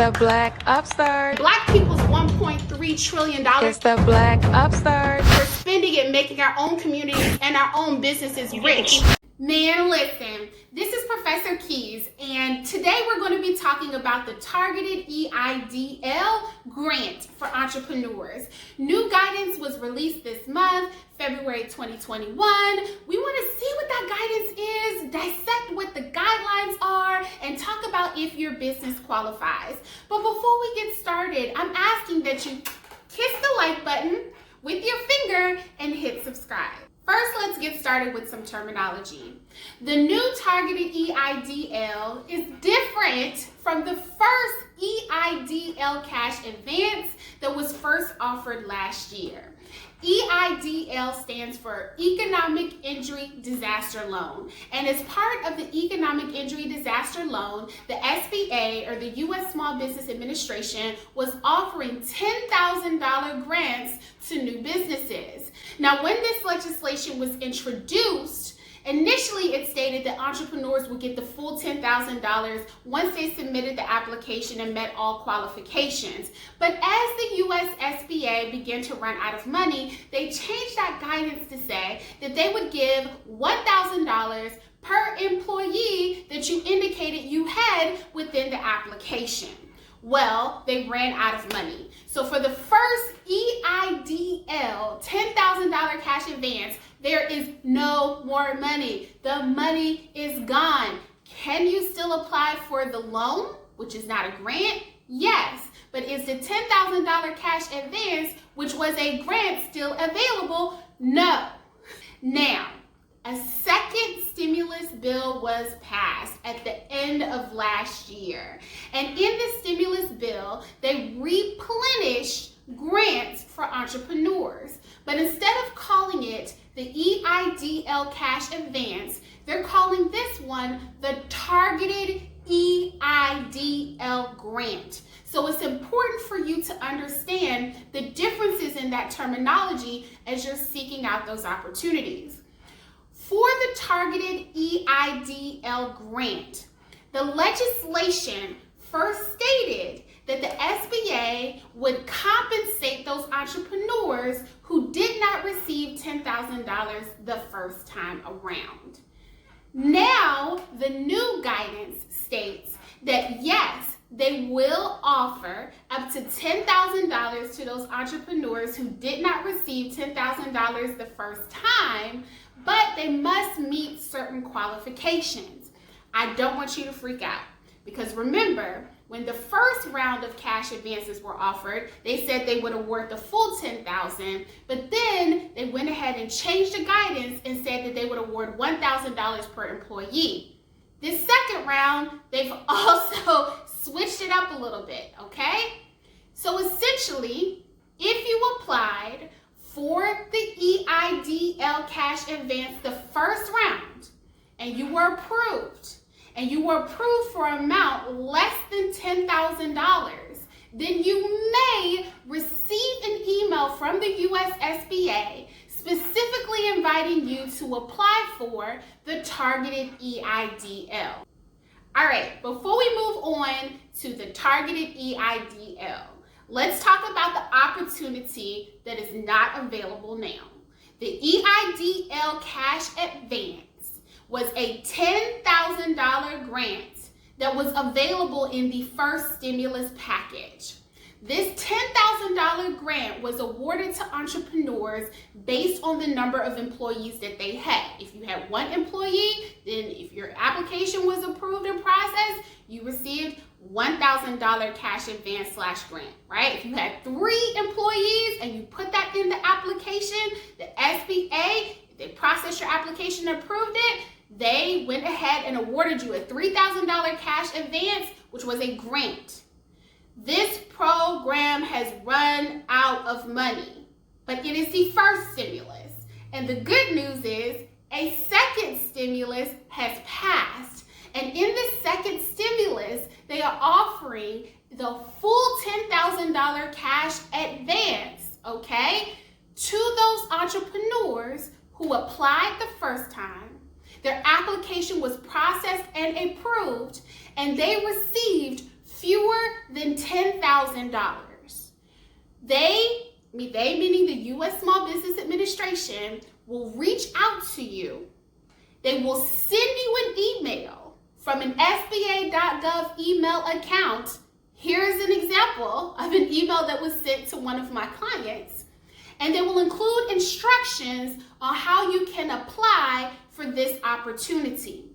the Black Upstart. Black people's $1.3 trillion. It's the Black Upstart. We're spending it making our own communities and our own businesses rich. Man, listen, this is Professor Keys, and today we're going to be talking about the Targeted EIDL Grant for entrepreneurs. New guidance was released this month, February 2021. We want to see what that guidance is, dissect what the guidelines are, and talk about if your business qualifies. But before we get started, I'm asking that you kiss the like button with your finger and hit subscribe. First, let's get started with some terminology. The new Targeted EIDL is different from the first EIDL cash advance that was first offered last year. EIDL stands for Economic Injury Disaster Loan, and as part of the Economic Injury Disaster Loan, the SBA, or the U.S. Small Business Administration, was offering $10,000 grants to new businesses. Now, when this legislation was introduced, initially it stated that entrepreneurs would get the full $10,000 once they submitted the application and met all qualifications. But as the US SBA began to run out of money, they changed that guidance to say that they would give $1,000 per employee that you indicated you had within the application. Well, they ran out of money. So for the first EIDL $10,000 cash advance, there is no more money. The money is gone. Can you still apply for the loan, which is not a grant? Yes, but is the $10,000 cash advance, which was a grant, still available? No. Now, a second stimulus bill was passed at the end of last year. And in the stimulus bill, they replenished grants for entrepreneurs. But instead of calling it the EIDL cash advance, they're calling this one the Targeted EIDL Grant. So it's important for you to understand the differences in that terminology as you're seeking out those opportunities. For the Targeted EIDL Grant, the legislation first stated that the SBA would compensate those entrepreneurs who did not receive $10,000 the first time around. Now, the new guidance states that yes, they will offer up to $10,000 to those entrepreneurs who did not receive $10,000 the first time, but they must meet certain qualifications. I don't want you to freak out, because remember, when the first round of cash advances were offered, they said they would award the full $10,000, but then they went ahead and changed the guidance and said that they would award $1,000 per employee. This second round, they've also switched it up a little bit, okay? So essentially, if you applied for the EIDL cash advance the first round, and you were approved for an amount less than $10,000, then you may receive an email from the US SBA specifically inviting you to apply for the Targeted EIDL. All right, before we move on to the Targeted EIDL, let's talk about the opportunity that is not available now. The EIDL cash advance was a $10,000 grant that was available in the first stimulus package. This $10,000 grant was awarded to entrepreneurs based on the number of employees that they had. If you had one employee, then if your application was approved and processed, you received $1,000 cash advance / grant, right? If you had 3 employees and you put that in the application, the SBA, they processed your application and approved it, they went ahead and awarded you a $3,000 cash advance, which was a grant. This program has run out of money, but it is the first stimulus. And the good news is a second stimulus has passed. And in the second stimulus, they are offering the full $10,000 cash advance, okay, to those entrepreneurs who applied the first time. Their application was processed and approved, and they received fewer than $10,000, they, meaning the U.S. Small Business Administration, will reach out to you. They will send you an email from an fba.gov email account. Here's an example of an email that was sent to one of my clients. And they will include instructions on how you can apply for this opportunity.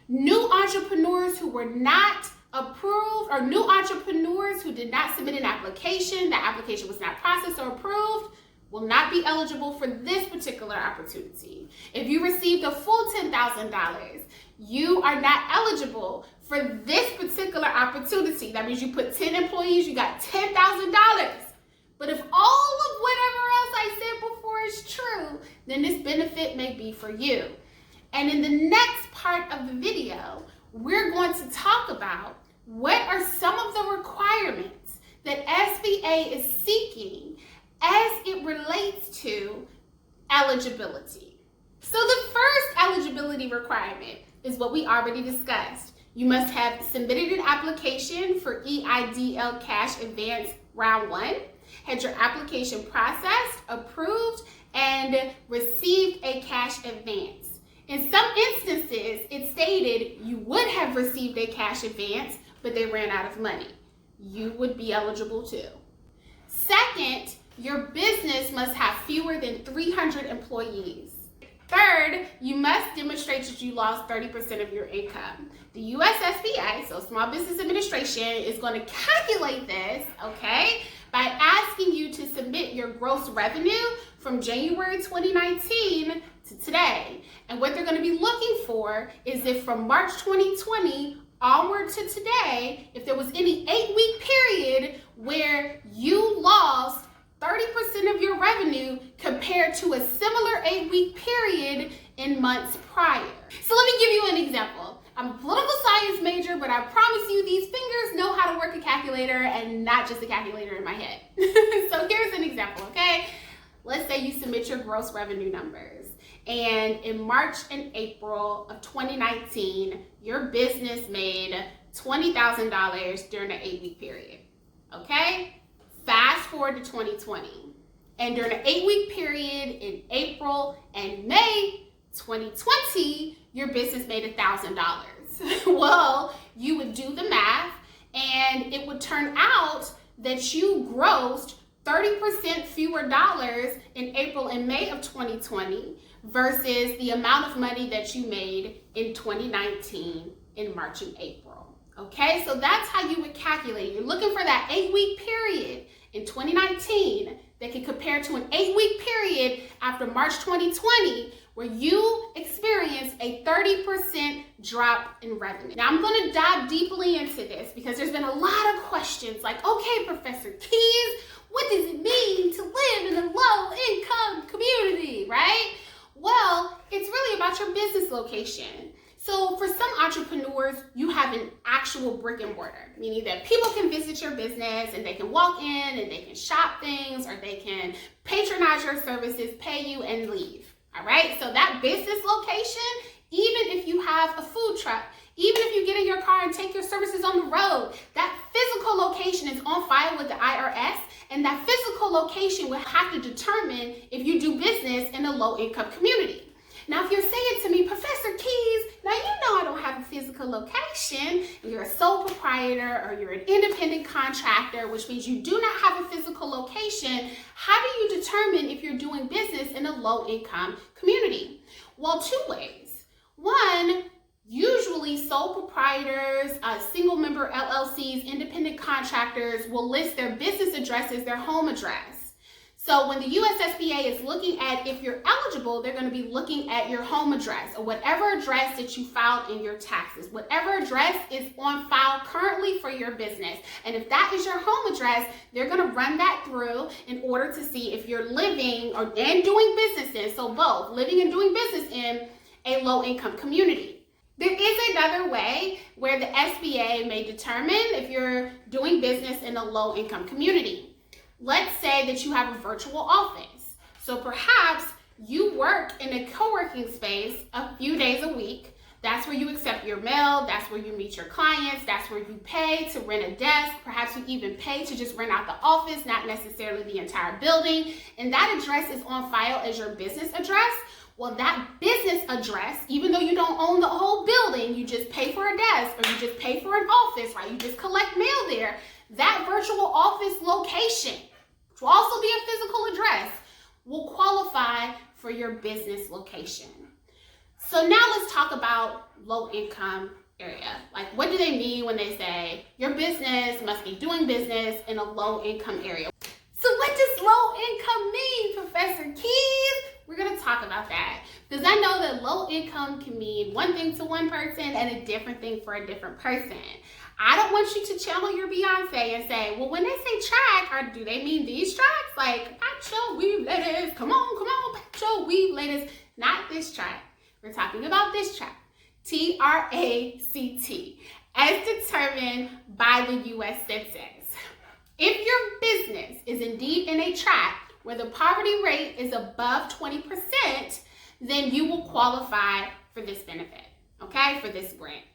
New entrepreneurs who were not approved, or new entrepreneurs who did not submit an application, that application was not processed or approved, will not be eligible for this particular opportunity. If you received a full $10,000, you are not eligible for this particular opportunity. That means you put 10 employees, you got $10,000. But if all of whatever else I said before is true, then this benefit may be for you. And in the next part of the video, we're going to talk about what are some of the requirements that SBA is seeking as it relates to eligibility. So the first eligibility requirement is what we already discussed. You must have submitted an application for EIDL Cash Advance Round 1, had your application processed, approved, and received a cash advance. In some instances, it stated you would have received a cash advance, but they ran out of money. You would be eligible too. Second, your business must have fewer than 300 employees. Third, you must demonstrate that you lost 30% of your income. The USSBA, so Small Business Administration, is going to calculate this, okay, by asking you to submit your gross revenue from January 2019 to today. And what they're going to be looking for is if from March 2020 onward to today, if there was any 8-week period where you lost 30% of your revenue compared to a similar 8-week period in months prior. So let me give you an example. I'm a political science major, but I promise you these fingers know how to work a calculator and not just a calculator in my head. So here's an example, okay? Let's say you submit your gross revenue numbers, and in March and April of 2019, your business made $20,000 during an 8-week period, okay? Fast forward to 2020, and during an 8-week period in April and May 2020, your business made $1,000. Well, you would do the math, and it would turn out that you grossed 30% fewer dollars in April and May of 2020 versus the amount of money that you made in 2019 in March and April. Okay, so that's how you would calculate. You're looking for that 8-week period in 2019 that can compare to an 8-week period after March 2020 where you experienced a 30% drop in revenue. Now I'm going to dive deeply into this because there's been a lot of questions like, okay, Professor Keys, what does it mean to live in a low-income community, right? Well, it's really about your business location. So for some entrepreneurs, you have an actual brick and mortar, meaning that people can visit your business and they can walk in and they can shop things or they can patronize your services, pay you, and leave. All right, so that business location, even if you have a food truck, even if you get in your car and take your services on the road, that physical location is on file with the IRS, and that physical location will have to determine if you do business in a low-income community. Now, if you're saying to me, Professor Keys, now you know I don't have a physical location, and you're a sole proprietor or you're an independent contractor, which means you do not have a physical location, how do you determine if you're doing business in a low-income community? Well, two ways. One, usually sole proprietors, single-member LLCs, independent contractors will list their business address as their home address. So when the USSBA is looking at if you're eligible, they're going to be looking at your home address or whatever address that you filed in your taxes, whatever address is on file currently for your business. And if that is your home address, they're going to run that through in order to see if you're living and doing business in, so both living and doing business in a low-income community. There is another way where the SBA may determine if you're doing business in a low-income community. Let's say that you have a virtual office. So perhaps you work in a co-working space a few days a week, That's where you accept your mail, that's where you meet your clients, that's where you pay to rent a desk, perhaps you even pay to just rent out the office, not necessarily the entire building, and that address is on file as your business address. Well, that business address, even though you don't own the whole building, you just pay for a desk or you just pay for an office, right? You just collect mail there. That virtual office location, which will also be a physical address, will qualify for your business location. So now let's talk about low income area. Like, what do they mean when they say your business must be doing business in a low income area? So what does low income mean, Professor Keys? We're going to talk about that because I know that low income can mean one thing to one person and a different thing for a different person. I don't want you to channel your Beyonce and say, well, when they say track, or do they mean these tracks? Like, patch your weave, ladies. Come on, patch your weave, ladies. Not this track. We're talking about this track, TRACT, as determined by the U.S. Census. If your business is indeed in a track where the poverty rate is above 20%, then you will qualify for this benefit, okay, for this grant.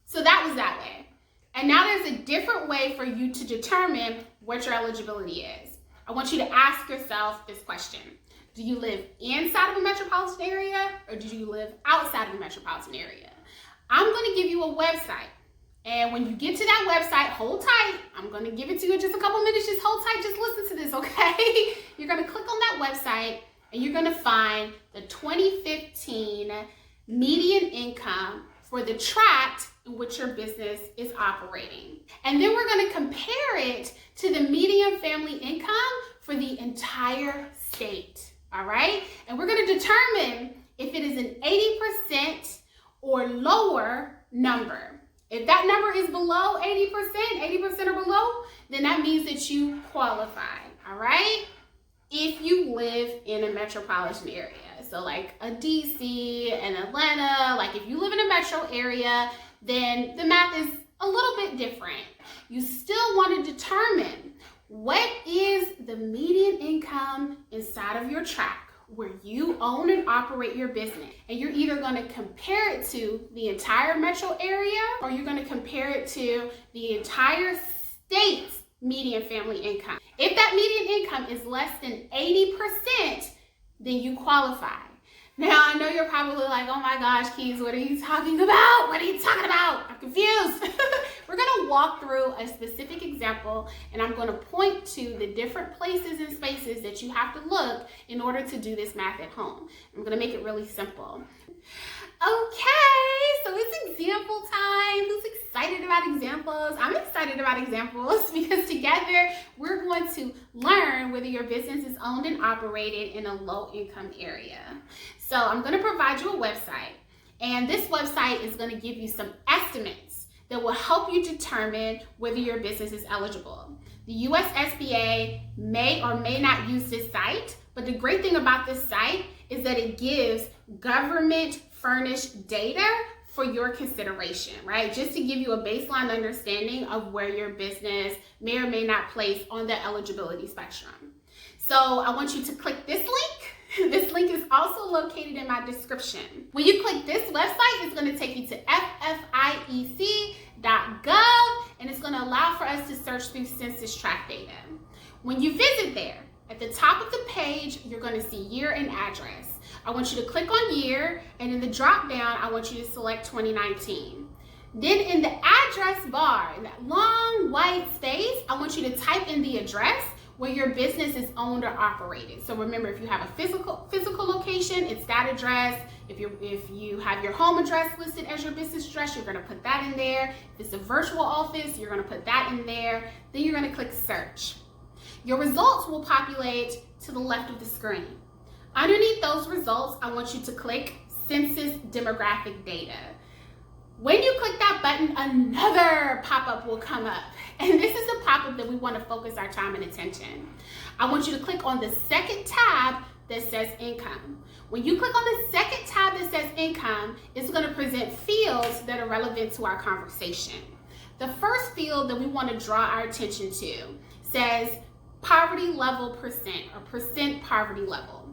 So that was that way. And now there's a different way for you to determine what your eligibility is. I want you to ask yourself this question. Do you live inside of a metropolitan area or do you live outside of a metropolitan area? I'm going to give you a website. And when you get to that website, hold tight. I'm going to give it to you in just a couple minutes. Just hold tight. Just listen to this, okay? You're going to click on that website and you're going to find the 2015 median income for the tract in which your business is operating. And then we're going to compare it to the median family income for the entire state, all right? And we're going to determine if it is an 80% or lower number. If that number is below 80% or below, then that means that you qualify, all right? If you live in a metropolitan area, so like a DC and Atlanta, like if you live in a metro area, then the math is a little bit different. You still want to determine what is the median income inside of your tract where you own and operate your business. And you're either going to compare it to the entire metro area or you're going to compare it to the entire state's median family income. If that median income is less than 80%, then you qualify. Now, I know you're probably like, oh my gosh, Keys, what are you talking about? What are you talking about? I'm confused. We're going to walk through a specific example and I'm going to point to the different places and spaces that you have to look in order to do this math at home. I'm going to make it really simple. Okay, so it's example time. Who's excited about examples? I'm excited about examples because together we're going to learn whether your business is owned and operated in a low income area. So I'm going to provide you a website, and this website is going to give you some estimates that will help you determine whether your business is eligible. The USSBA may or may not use this site, but the great thing about this site is that it gives government furnished data for your consideration, right? Just to give you a baseline understanding of where your business may or may not place on the eligibility spectrum. So I want you to click this link. This link is also located in my description. When you click this website, it's going to take you to ffiecgov, and it's going to allow for us to search through census tract data. When you visit there, at the top of the page, you're going to see year and address. I want you to click on year, and in the drop down, I want you to select 2019. Then in the address bar, in that long white space, I want you to type in the address where your business is owned or operated. So remember, if you have a physical location, it's that address. If you have your home address listed as your business address, you're gonna put that in there. If it's a virtual office, you're gonna put that in there. Then you're gonna click search. Your results will populate to the left of the screen. Underneath those results, I want you to click census demographic data. When you click that button, another pop-up will come up. And this is the pop-up that we want to focus our time and attention. I want you to click on the second tab that says income. When you click on the second tab that says income, it's going to present fields that are relevant to our conversation. The first field that we want to draw our attention to says poverty level percent, or percent poverty level.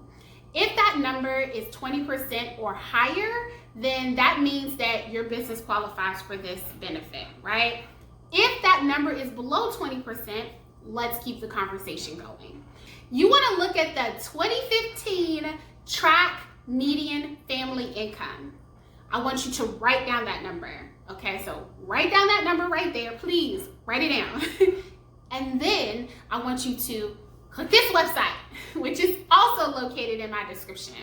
If that number is 20% or higher, then that means that your business qualifies for this benefit, right? If that number is below 20%, let's keep the conversation going. You want to look at the 2015 track median family income. I want you to write down that number. Okay, so write down that number right there. Please write it down. And then I want you to click this website, which is also located in my description.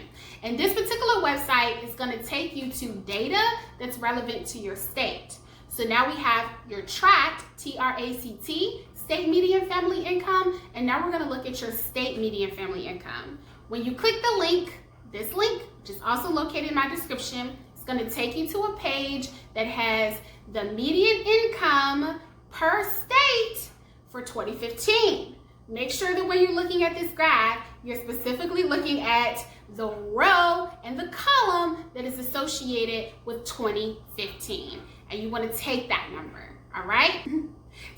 And this particular website is going to take you to data that's relevant to your state. So now we have your tract, T-R-A-C-T, state median family income, and now we're going to look at your state median family income. When you click the link, this link, which is also located in my description, it's going to take you to a page that has the median income per state for 2015. Make sure that when you're looking at this graph, you're specifically looking at the row and the column that is associated with 2015. And you want to take that number, all right?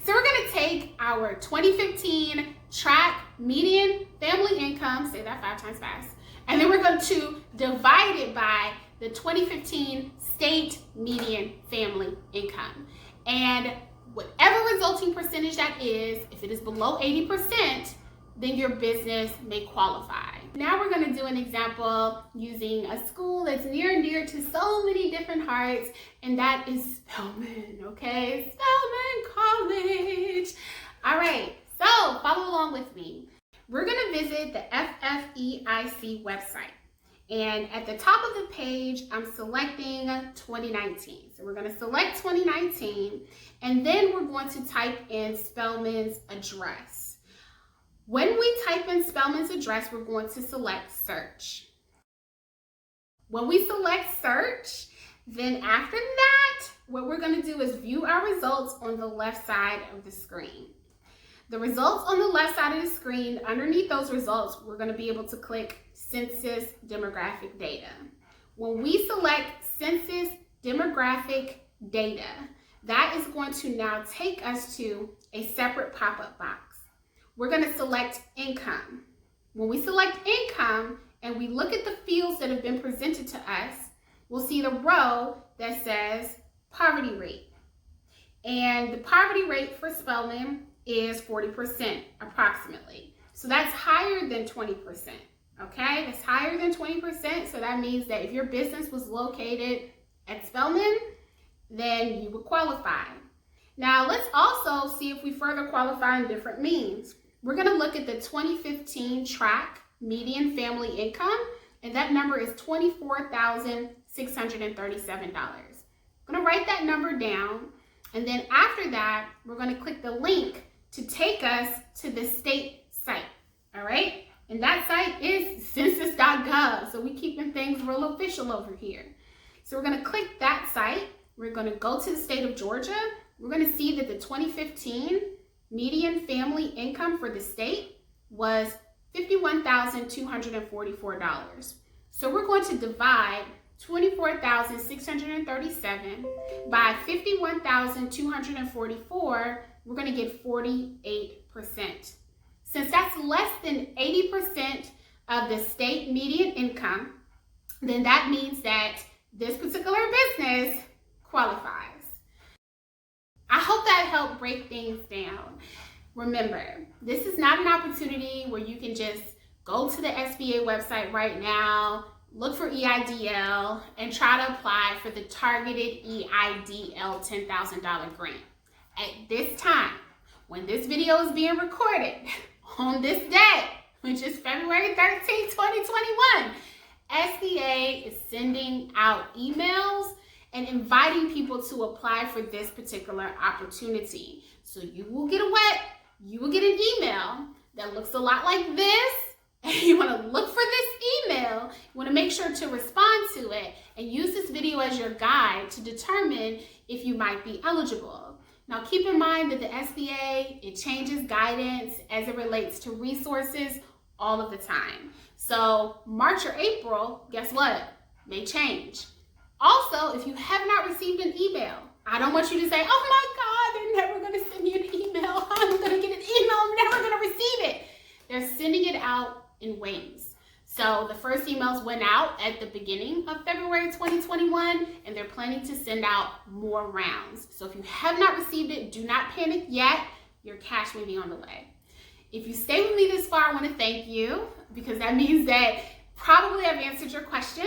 So we're going to take our 2015 track median family income, say that 5 times fast, and then we're going to divide it by the 2015 state median family income. And whatever resulting percentage that is, if it is below 80%, then your business may qualify. Now we're going to do an example using a school that's near and dear to so many different hearts, and that is Spelman, okay? Spelman College. All right, so follow along with me. We're going to visit the FFEIC website. And at the top of the page, I'm selecting 2019. So we're going to select 2019, and then we're going to type in Spelman's address. When we type in Spelman's address, we're going to select search. When we select search, then after that, what we're going to do is view our results on the left side of the screen. The results on the left side of the screen, underneath those results, we're going to be able to click Census Demographic Data. When we select Census Demographic Data, that is going to now take us to a separate pop-up box. We're going to select Income. When we select Income and we look at the fields that have been presented to us, we'll see the row that says Poverty Rate. And the poverty rate for Spelman is 40% approximately. So that's higher than 20%, okay? It's higher than 20%, so that means that if your business was located at Spelman, then you would qualify. Now let's also see if we further qualify in different means. We're gonna look at the 2015 track median family income, and that number is $24,637. I'm gonna write that number down, and then after that, we're gonna click the link to take us to the state site, all right? And that site is census.gov, so we're keeping things real official over here. So we're gonna click that site. We're gonna go to the state of Georgia. We're gonna see that the 2015 median family income for the state was $51,244. So we're going to divide 24,637 by 51,244, we're going to get 48%. Since that's less than 80% of the state median income, then that means that this particular business qualifies. I hope that helped break things down. Remember, this is not an opportunity where you can just go to the SBA website right now, look for EIDL, and try to apply for the Targeted EIDL $10,000 grant. At this time, when this video is being recorded, on this day, which is February 13, 2021, SBA is sending out emails and inviting people to apply for this particular opportunity. So you will get an email that looks a lot like this, and you want to look for this email. You want to make sure to respond to it and use this video as your guide to determine if you might be eligible. Now keep in mind that the SBA, it changes guidance as it relates to resources all of the time. So March or April, guess what? May change. Also, if you have not received an email, I don't want you to say, oh my God, they're never going to send me an email. I'm going to get an email. I'm never going to receive it. They're sending it out in waves. So the first emails went out at the beginning of February 2021, and they're planning to send out more rounds. So if you have not received it, do not panic yet. Your cash may be on the way. If you stay with me this far, I want to thank you, because that means that probably I've answered your question.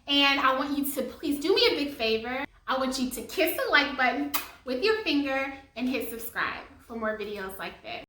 And I want you to please do me a big favor. I want you to kiss the like button with your finger and hit subscribe for more videos like this.